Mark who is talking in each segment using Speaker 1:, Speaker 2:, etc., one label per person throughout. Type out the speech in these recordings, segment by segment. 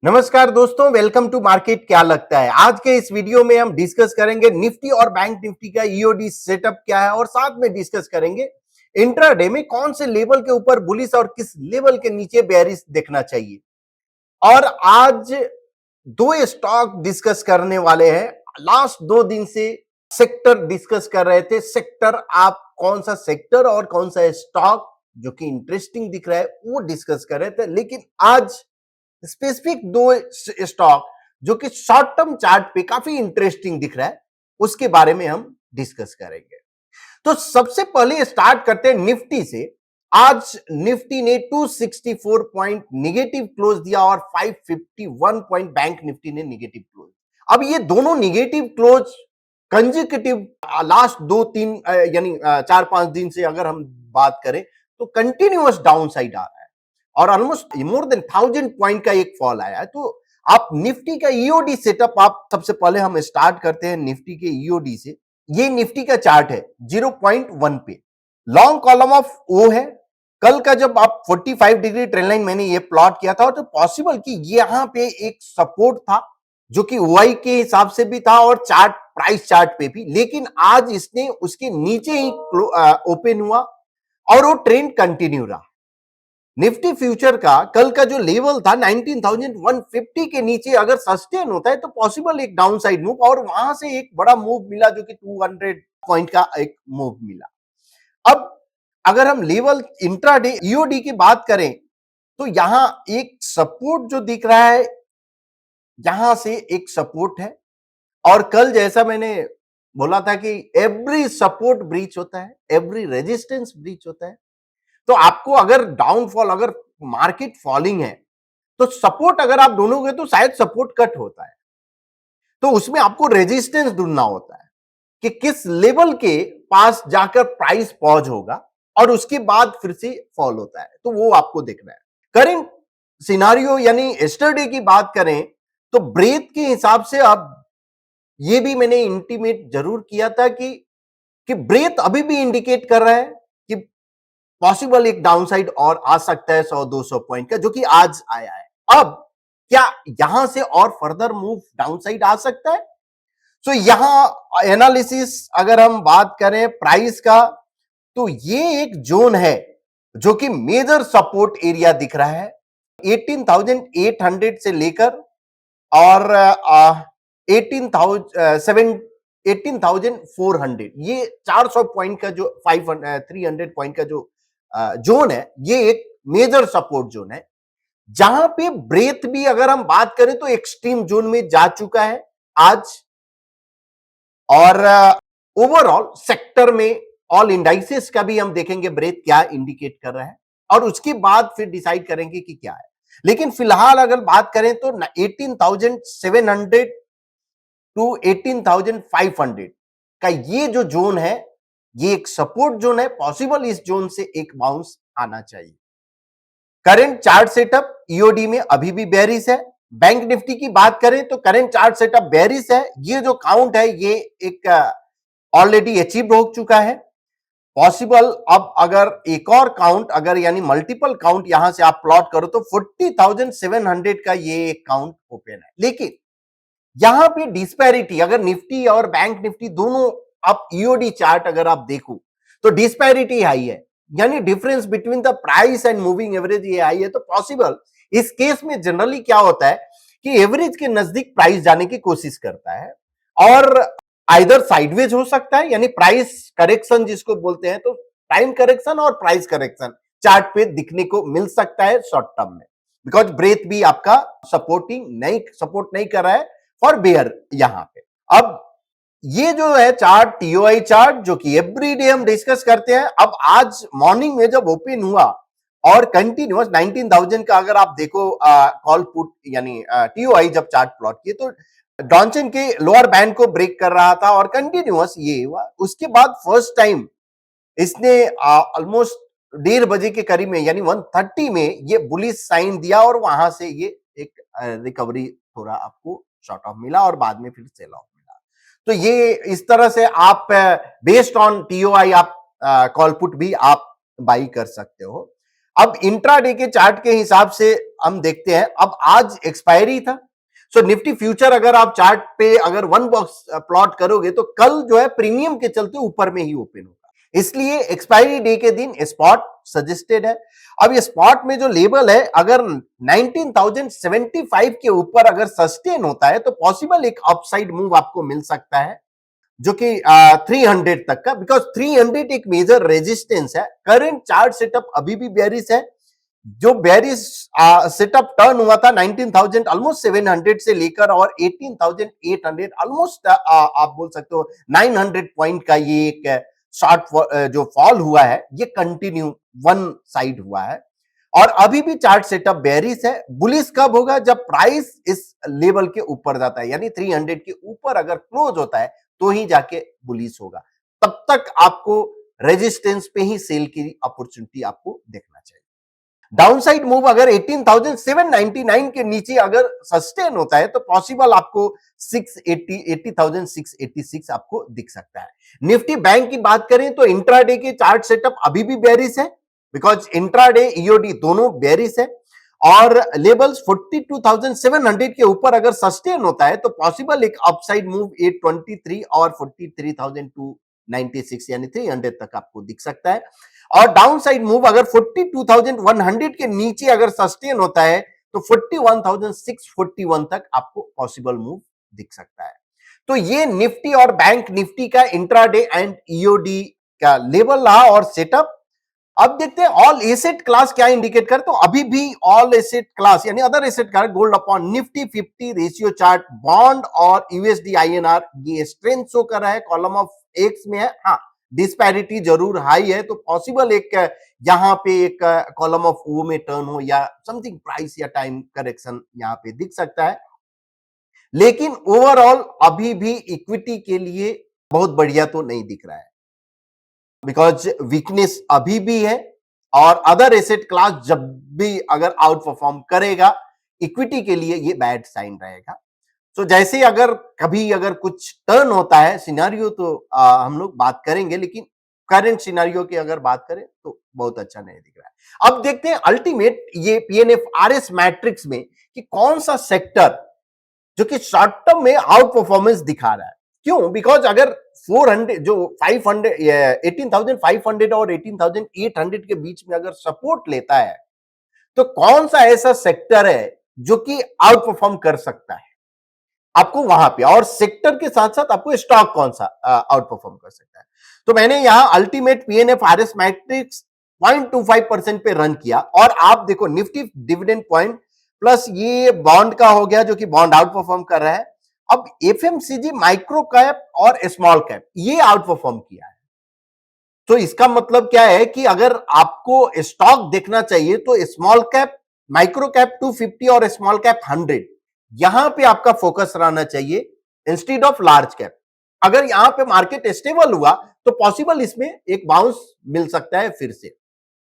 Speaker 1: नमस्कार दोस्तों, welcome to market. क्या लगता है आज के इस वीडियो में हम डिस्कस करेंगे निफ्टी और बैंक निफ्टी का ईओडी सेटअप क्या है और साथ में डिस्कस करेंगे इंट्राडे में कौन से लेवल के ऊपर बुलिश और किस लेवल के नीचे बेयरिश देखना चाहिए। और आज दो स्टॉक डिस्कस करने वाले हैं। लास्ट 2 दिन से सेक्टर डिस्कस कर रहे थे। सेक्टर आप कौन सा सेक्टर और कौन सा स्टॉक जो कि इंटरेस्टिंग दिख रहा है वो डिस्कस कर रहे थे, लेकिन आज स्पेसिफिक दो स्टॉक जो कि शॉर्ट टर्म चार्ट पे काफी इंटरेस्टिंग दिख रहा है उसके बारे में हम डिस्कस करेंगे। तो सबसे पहले स्टार्ट करते हैं निफ्टी से। आज निफ्टी ने 264 पॉइंट निगेटिव क्लोज दिया और 551 पॉइंट बैंक निफ्टी ने निगेटिव क्लोज। अब ये दोनों निगेटिव क्लोज कंजिक्यूटिव लास्ट 2-3 यानी 4-5 दिन से अगर हम बात करें तो कंटिन्यूअस डाउन साइड आ रहा है और ऑलमोस्ट मोर देन 1000 पॉइंट का एक फॉल आया है। तो आप निफ्टी का ईओडी सेटअप, आप सबसे पहले हम स्टार्ट करते हैं निफ्टी के ईओडी से। ये निफ्टी का चार्ट है 0.1 पे, लॉन्ग कॉलम ऑफ ओ है। कल का जब आप 45 डिग्री ट्रेंड लाइन मैंने ये प्लॉट किया था तो पॉसिबल कि यहां पे एक सपोर्ट था जो कि ओआई के हिसाब से भी था और चार्ट प्राइस चार्ट पे भी, लेकिन आज इसने उसके नीचे ही ओपन हुआ और वो ट्रेंड कंटिन्यू रहा। निफ्टी फ्यूचर का कल का जो लेवल था 19,150 के नीचे अगर सस्टेन होता है तो पॉसिबल एक डाउन साइड मूव और वहां से एक बड़ा मूव मिला जो कि 200 पॉइंट का एक मूव मिला। अब अगर हम लेवल इंट्राडे ईओडी की बात करें तो यहां एक सपोर्ट जो दिख रहा है, यहां से एक सपोर्ट है और कल जैसा मैंने बोला था कि एवरी सपोर्ट ब्रीच होता है, एवरी रेजिस्टेंस ब्रीच होता है। तो आपको अगर डाउनफॉल, अगर मार्केट फॉलिंग है तो सपोर्ट अगर आप ढूंढोगे तो शायद सपोर्ट कट होता है, तो उसमें आपको रेजिस्टेंस ढूंढना होता है कि किस लेवल के पास जाकर प्राइस पॉज होगा और उसके बाद फिर से फॉल होता है, तो वो आपको देखना है। करेंट सिनारियो यानी यस्टरडे की बात करें तो ब्रेथ के हिसाब से अब ये भी मैंने इंटीमेट जरूर किया था कि ब्रेथ अभी भी इंडिकेट कर रहा है कि पॉसिबल एक डाउनसाइड और आ सकता है 100-200 पॉइंट का, जो कि आज आया है। अब क्या यहां से और फर्दर मूव डाउनसाइड आ सकता है? तो यहां एनालिसिस अगर हम बात करें प्राइस का तो ये एक जोन है जो कि मेजर सपोर्ट एरिया दिख रहा है 18,800 से लेकर और 18,400, ये 400 पॉइंट का जो 300 पॉइंट का जो जोन है, ये एक मेजर सपोर्ट जोन है जहां पे ब्रेथ भी अगर हम बात करें तो एक्सट्रीम जोन में जा चुका है आज। और ओवरऑल सेक्टर में ऑल इंडाइसेस का भी हम देखेंगे ब्रेथ क्या इंडिकेट कर रहा है और उसके बाद फिर डिसाइड करेंगे कि क्या है। लेकिन फिलहाल अगर बात करें तो 18,700 टू 18,500 का ये जो जोन है, ये एक सपोर्ट जोन है। पॉसिबल इस जोन से एक बाउंस आना चाहिए। करंट चार्ट सेटअप ईओडी में अभी भी बेरिश है। बैंक निफ्टी की बात करें तो करंट चार्ट सेटअप बेरिश है। ये जो काउंट है ये एक ऑलरेडी अचीव हो चुका है। पॉसिबल अब अगर एक और काउंट, अगर यानी मल्टीपल काउंट यहां से आप प्लॉट करो तो 40,700 का ये एक काउंट ओपन है। लेकिन यहां पे डिस्पैरिटी, अगर निफ्टी और बैंक निफ्टी दोनों आप ईओडी चार्ट अगर आप देखो तो डिस्पैरिटी हाई है, यानी difference between the price and moving average ये हाई है। तो पॉसिबल इस केस में जनरली क्या होता है कि एवरेज के नजदीक प्राइस जाने की कोशिश करता है और आइदर साइडवेज हो सकता है, यानी प्राइस करेक्शन जिसको बोलते हैं, तो टाइम करेक्शन और प्राइस करेक्शन चार्ट पे दिखने को मिल सकता है शॉर्ट टर्म में, बिकॉज ब्रेथ भी आपका सपोर्ट नहीं कर रहा है फॉर बेयर यहां पे। अब ये जो है चार्ट टीओआई चार्ट जो कि एवरीडे हम डिस्कस करते हैं, अब आज मॉर्निंग में जब ओपन हुआ और कंटिन्यूअस 19,000 का अगर आप देखो कॉल पुट यानी टीओआई जब चार्ट प्लॉट किए तो डॉन्चन के लोअर बैंड को ब्रेक कर रहा था और कंटिन्यूअस ये हुआ। उसके बाद फर्स्ट टाइम इसने ऑलमोस्ट 1:30 के करीब में यानी 1:30 में ये बुलिश साइन दिया और वहां से ये एक रिकवरी थोड़ा आपको शॉर्ट ऑफ मिला और बाद में फिर सेल ऑफ मिला। तो ये इस तरह से आप बेस्ड ऑन टीओआई आप कॉल पुट भी आप बाई कर सकते हो। अब इंट्राडे के चार्ट के हिसाब से हम देखते हैं, अब आज एक्सपायरी था, सो निफ्टी फ्यूचर अगर आप चार्ट पे अगर वन बॉक्स प्लॉट करोगे तो कल जो है प्रीमियम के चलते ऊपर में ही ओपन होगा, इसलिए एक्सपायरी डे के दिन स्पॉट सजेस्टेड है। अब ये स्पॉट में जो लेवल है अगर 19,075 के ऊपर अगर सस्टेन होता है तो पॉसिबल एक अपसाइड मूव आपको मिल सकता है, जो कि 300 तक का, बिकॉज 300 एक मेजर रेजिस्टेंस है। करंट चार्ट सेटअप अभी भी बेयरिश है, जो बेयरिश सेटअप टर्न हुआ था 19,000 ऑलमोस्ट 700 से लेकर और 18,800 ऑलमोस्ट आप बोल सकते हो 900 पॉइंट का ये एक शॉर्ट जो फॉल हुआ है ये कंटिन्यू वन साइड हुआ है, और अभी भी चार्ट सेटअप बेयरिश है। बुलिश कब होगा? जब प्राइस इस लेवल के ऊपर जाता है, यानी 300 के ऊपर अगर क्लोज होता है तो ही जाके बुलिश होगा, तब तक आपको रेजिस्टेंस पे ही सेल की अपॉर्चुनिटी आपको देखना चाहिए। डाउनसाइड मूव अगर 18,799 के नीचे अगर सस्टेन होता है तो पॉसिबल आपको 80,686 आपको दिख सकता है। निफ्टी बैंक की बात करें तो इंट्राडे के चार्ट सेटअप अभी भी बेयरिश है, बिकॉज इंट्राडे ईओडी दोनों बेयरिश है, और लेवल्स 42,700 के ऊपर अगर सस्टेन होता है तो पॉसिबल एक अपसाइड मूव 823 और 43,296 यानी 300 तक आपको दिख सकता है, और डाउन साइड मूव अगर 42,100 के नीचे अगर सस्टेन होता है तो 41,641 तक आपको पॉसिबल मूव दिख सकता है। तो ये निफ्टी और बैंक निफ्टी का इंट्राडे एंड ईओडी का लेवल रहा और सेटअप। अब देखते हैं ऑल एसेट क्लास क्या इंडिकेट कर, तो अभी भी ऑल एसेट क्लास यानी other asset class gold upon Nifty 50 ratio chart bond और यूएसडी आईएनआर ये स्ट्रेंथ शो कर रहा है, कॉलम ऑफ एक्स में है। हाँ, डिस्पैरिटी जरूर हाई है, तो पॉसिबल एक यहां पे एक कॉलम ऑफ ओ में टर्न हो या समथिंग प्राइस या टाइम करेक्शन यहां पे दिख सकता है, लेकिन ओवरऑल अभी भी इक्विटी के लिए बहुत बढ़िया तो नहीं दिख रहा है, बिकॉज वीकनेस अभी भी है, और अदर एसेट क्लास जब भी अगर आउट परफॉर्म करेगा इक्विटी के लिए ये बैड साइन रहेगा। तो जैसे अगर कभी अगर कुछ टर्न होता है सिनेरियो तो हम लोग बात करेंगे, लेकिन करंट सिनेरियो की अगर बात करें तो बहुत अच्छा नहीं दिख रहा है। अब देखते हैं अल्टीमेट ये पीएनएफ आरएस मैट्रिक्स में कि कौन सा सेक्टर जो कि शॉर्ट टर्म में आउट परफॉर्मेंस दिखा रहा है। क्यों? बिकॉज अगर 400 जो 500 18,500 और 18,800 के बीच में अगर सपोर्ट लेता है तो कौन सा ऐसा सेक्टर है जो कि आउट परफॉर्म कर सकता है आपको वहां पे, और सेक्टर के साथ साथ आपको स्टॉक कौन सा आउट परफॉर्म कर सकता है। तो मैंने यहां अल्टीमेट पीएनएफ आरएस मैट्रिक्स 0.25% पे रन किया, और आप देखो निफ्टी डिविडेंड पॉइंट प्लस ये बॉन्ड का हो गया जो कि बॉन्ड आउट परफॉर्म कर रहा है। अब एफएमसीजी माइक्रो कैप और स्मॉल कैप ये आउट परफॉर्म किया है, तो इसका मतलब क्या है कि अगर आपको स्टॉक देखना चाहिए तो स्मॉल कैप माइक्रो कैप 250 और स्मॉल कैप 100 यहां पे आपका फोकस रहना चाहिए इंस्टेड ऑफ लार्ज कैप। अगर यहां पे मार्केट स्टेबल हुआ तो पॉसिबल इसमें एक बाउंस मिल सकता है फिर से।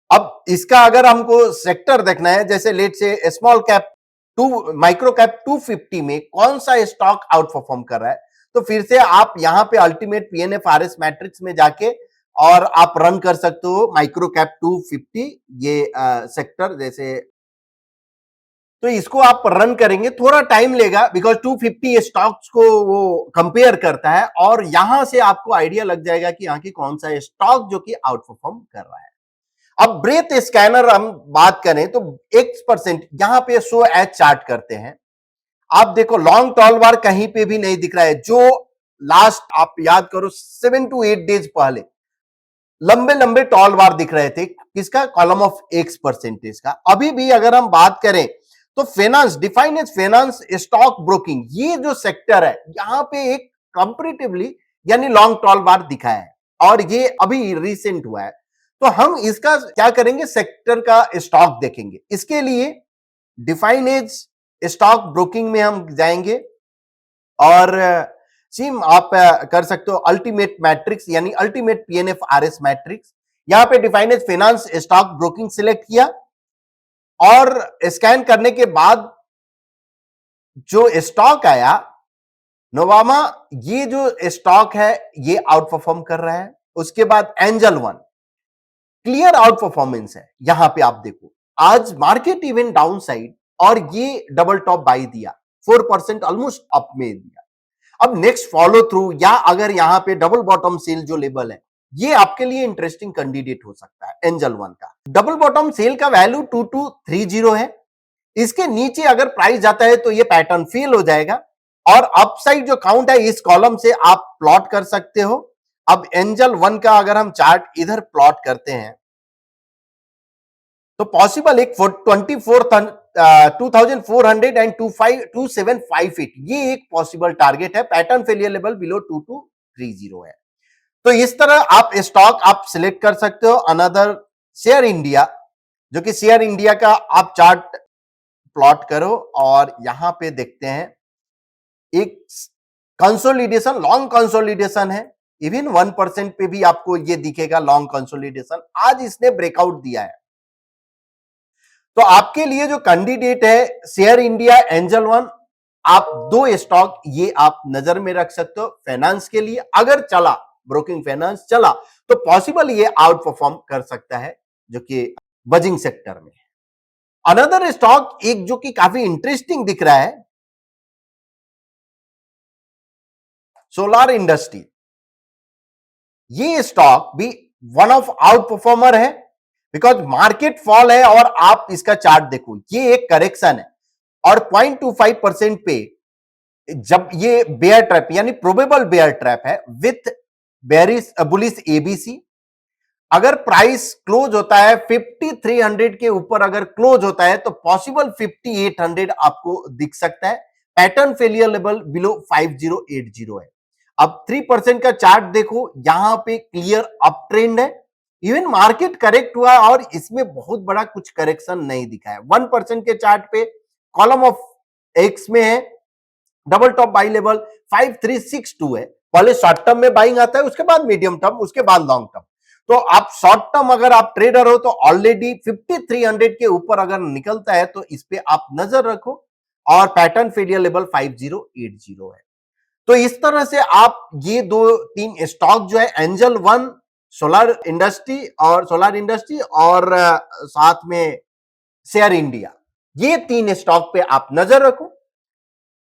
Speaker 1: अब इसका अगर हमको सेक्टर देखना है, जैसे let's say small cap to micro cap 250 में कौन सा स्टॉक आउट परफॉर्म कर रहा है, तो फिर से आप यहां पे अल्टीमेट पीएनएफ आरएस मैट्रिक्स में जाके और आप रन कर सकते हो माइक्रो कैप 250 ये सेक्टर जैसे, तो इसको आप रन करेंगे थोड़ा टाइम लेगा बिकॉज 250 स्टॉक्स को वो कंपेयर करता है, और यहां से आपको आइडिया लग जाएगा कि यहाँ की कौन सा स्टॉक जो कि आउट परफॉर्म कर रहा है। अब ब्रेथ स्कैनर हम बात करें तो X% यहां पे शो एज चार्ट करते हैं। आप देखो लॉन्ग टॉल बार कहीं पे भी नहीं दिख रहा है, जो लास्ट आप याद करो 7 to 8 डेज पहले लंबे लंबे टॉल बार दिख रहे थे, किसका? कॉलम ऑफ X% का। अभी भी अगर हम बात करें तो finance define as finance stock broking ये जो सेक्टर है यहां पे एक कंपैरेटिवली यानी लॉन्ग टॉल बार दिखा है, और ये अभी रिसेंट हुआ है। तो हम इसका क्या करेंगे, सेक्टर का स्टॉक देखेंगे। इसके लिए डिफाइन एज स्टॉक ब्रोकिंग में हम जाएंगे, और सिम आप कर सकते हो अल्टीमेट मैट्रिक्स यानी अल्टीमेट पीएनएफ आरएस मैट्रिक्स। यहां पे define as finance stock broking select किया, और स्कैन करने के बाद जो स्टॉक आया नोवामा, ये जो स्टॉक है ये आउट परफॉर्म कर रहा है। उसके बाद angel one, clear out performance है। यहां पे आप देखो आज मार्केट इवन डाउन साइड और ये डबल टॉप बाई दिया, 4% ऑलमोस्ट अप में दिया। अब नेक्स्ट फॉलो थ्रू या अगर यहां पे डबल बॉटम सेल जो लेवल है, ये आपके लिए इंटरेस्टिंग कैंडिडेट हो सकता है एंजल वन का। डबल बॉटम सेल का वैल्यू 2230 है। इसके नीचे अगर प्राइस जाता है तो ये पैटर्न फेल हो जाएगा और अपसाइड जो काउंट है इस कॉलम से आप प्लॉट कर सकते हो। अब एंजल वन का अगर हम चार्ट इधर प्लॉट करते हैं तो पॉसिबल एक 2400 एंड 2758 ये एक पॉसिबल टारगेट है। पैटर्न फेलियर लेवल बिलो 2230 है। तो इस तरह आप स्टॉक आप सिलेक्ट कर सकते हो। अनदर शेयर इंडिया, जो कि शेयर इंडिया का आप चार्ट प्लॉट करो और यहां पे देखते हैं एक कंसोलिडेशन, लॉन्ग कंसोलिडेशन है। इवन 1% पे भी आपको ये दिखेगा लॉन्ग कंसोलिडेशन। आज इसने ब्रेकआउट दिया है। तो आपके लिए जो कैंडिडेट है शेयर इंडिया, एंजल वन, आप दो स्टॉक ये आप नजर में रख सकते हो फाइनेंस के लिए। अगर चला ब्रोकिंग फाइनेंस चला तो पॉसिबल ये आउट परफॉर्म कर सकता है जो कि बजिंग सेक्टर में। अनदर स्टॉक एक जो कि काफी इंटरेस्टिंग दिख रहा है, सोलार इंडस्ट्री। ये स्टॉक भी वन ऑफ आउट परफॉर्मर है बिकॉज मार्केट फॉल है और आप इसका चार्ट देखो, ये एक करेक्शन है और 0.25% पे जब ये बेयर ट्रैप यानी प्रोबेबल बेयर ट्रैप है विथ बेरिश बुलिश एबीसी। अगर प्राइस क्लोज होता है 5300 के ऊपर, अगर क्लोज होता है तो पॉसिबल 5800 आपको दिख सकता है। पैटर्न फेलियर लेवल बिलो 5080 है। अब 3% का चार्ट देखो, यहां पे क्लियर अप ट्रेंड है। इवन मार्केट करेक्ट हुआ और इसमें बहुत बड़ा कुछ करेक्शन नहीं दिखा है। 1% के चार्ट पे कॉलम ऑफ एक्स में है डबल टॉप बाई लेवल 5362 है। पहले शॉर्ट टर्म में बाइंग आता है, उसके बाद मीडियम टर्म, उसके बाद लॉन्ग टर्म। तो आप शॉर्ट टर्म अगर आप ट्रेडर हो तो ऑलरेडी 5300 के ऊपर अगर निकलता है तो इस पे आप नजर रखो और पैटर्न फेलियर लेवल 5080 है। तो इस तरह से आप ये दो तीन स्टॉक जो है एंजल वन, सोलर इंडस्ट्री और साथ में शेयर इंडिया, ये तीन स्टॉक पे आप नजर रखो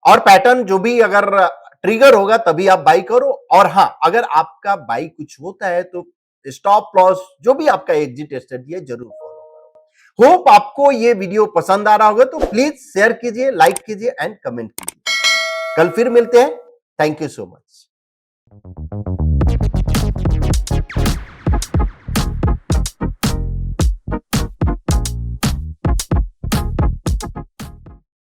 Speaker 1: और पैटर्न जो भी अगर ट्रिगर होगा तभी आप बाई करो। और हां, अगर आपका बाई कुछ होता है तो स्टॉप लॉस जो भी आपका एग्जिट स्ट्रेटजी है जरूर फॉलो करो। होप आपको ये वीडियो पसंद आ रहा होगा, तो प्लीज शेयर कीजिए, लाइक कीजिए एंड कमेंट कीजिए। कल फिर मिलते हैं। Thank you so much.